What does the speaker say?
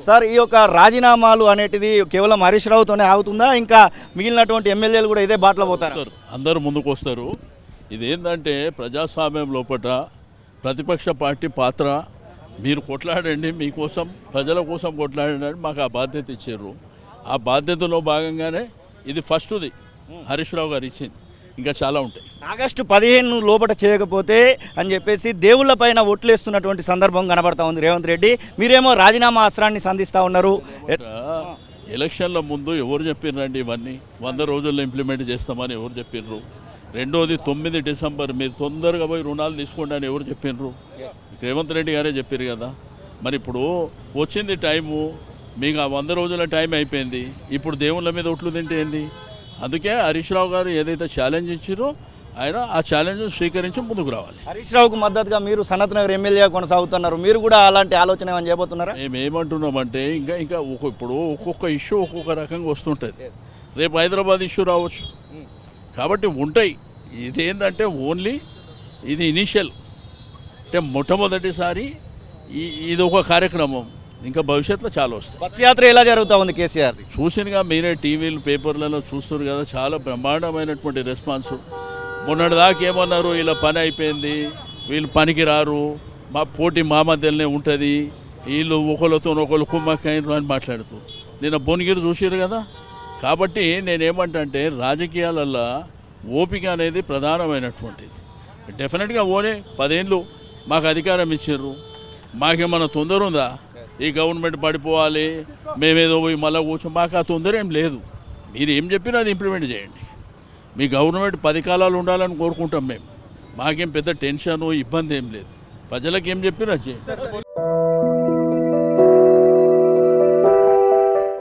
Sir ఈ యొక్క రాజీనామాలు అనేటిది కేవలం హరీష్ రావుతోనే ఆగుతుందా, ఇంకా మిగిలినటువంటి ఎమ్మెల్యేలు కూడా ఇదే బాటలో పోతారు? అందరూ ముందుకు వస్తారు. ఇదేంటంటే ప్రజాస్వామ్యం లోపల ప్రతిపక్ష పార్టీ పాత్ర. మీరు కొట్లాడండి, మీకోసం ప్రజల కోసం కొట్లాడండి, మాకు ఆ బాధ్యత ఇచ్చారు. ఆ బాధ్యతలో భాగంగానే ఇది ఫస్ట్ది హరీష్ రావు గారు ఇచ్చింది. ఇంకా చాలా ఉంటాయి. ఆగస్టు 15 లోపల చేయకపోతే అని చెప్పేసి దేవుళ్ళ పైన ఓట్లేస్తున్నటువంటి సందర్భం కనబడతా ఉంది రేవంత్ రెడ్డి. మీరేమో రాజీనామా అస్త్రాన్ని సంధిస్తూ ఉన్నారు. ఎలక్షన్ల ముందు ఎవరు చెప్పిర్రండి ఇవన్నీ? 100 రోజుల్లో ఇంప్లిమెంట్ చేస్తామని ఎవరు చెప్పిర్రు? రెండోది 9 డిసెంబర్ మీరు తొందరగా పోయి రుణాలు తీసుకోండి అని ఎవరు చెప్పిర్రు? రేవంత్ రెడ్డి గారే చెప్పారు కదా. మరి ఇప్పుడు వచ్చింది టైము, మీకు ఆ 100 రోజుల టైం అయిపోయింది. ఇప్పుడు దేవుళ్ళ మీద ఒట్లు తింటే ఏంది? అందుకే హరీష్ రావు గారు ఏదైతే ఛాలెంజ్ ఇచ్చారో ఆయన ఆ ఛాలెంజ్ స్వీకరించి ముందుకు రావాలి. హరీష్ రావుకు మద్దతుగా మీరు సనత్ నగర్ ఎమ్మెల్యేగా కొనసాగుతున్నారు. మీరు కూడా అలాంటి ఆలోచన ఏమని చేయబోతున్నారా? మేము ఏమంటున్నామంటే ఇంకా ఇప్పుడు ఒక్కొక్క ఇష్యూ ఒక్కొక్క రకంగా వస్తుంటుంది. రేపు హైదరాబాద్ ఇష్యూ రావచ్చు. కాబట్టి ఉంటాయి. ఇదేంటంటే ఓన్లీ ఇది ఇనిషియల్, అంటే మొట్టమొదటిసారి ఇది ఒక కార్యక్రమం. ఇంకా భవిష్యత్తులో చాలా వస్తాయి. బస్ యాత్ర ఎలా జరుగుతూ ఉంది కేసీఆర్? చూసినగా మీరే టీవీలు పేపర్లలో చూస్తారు కదా, చాలా బ్రహ్మాండమైనటువంటి రెస్పాన్స్. మొన్నటిదాకా ఏమన్నారు, ఇలా పని అయిపోయింది, వీళ్ళు పనికి రారు, మా పోటీ మా మధ్యలోనే ఉంటుంది, వీళ్ళు ఒకరితో ఒకరు కుమ్మక్కైనరు అని మాట్లాడుతూ నిన్న భువనగిరి చూసారు కదా. కాబట్టి నేనేమంటే రాజకీయాలల్లో ఓపిక అనేది ప్రధానమైనటువంటిది. డెఫినెట్గా 10 ఏళ్ళు మాకు అధికారం ఇచ్చారు, మాకేమన్నా తొందర ఉందా? ఈ గవర్నమెంట్ పడిపోవాలి, మేమేదో పోయి మళ్ళీ కూర్చో, మాకు ఆ తొందర ఏం లేదు. మీరు ఏం చెప్పినా అది ఇంప్లిమెంట్ చేయండి. మీ గవర్నమెంట్ 10 కాలాలు ఉండాలని కోరుకుంటాం మేము. మాకేం పెద్ద టెన్షన్ ఇబ్బంది ఏం లేదు. ప్రజలకు ఏం చెప్పినా చేయండి.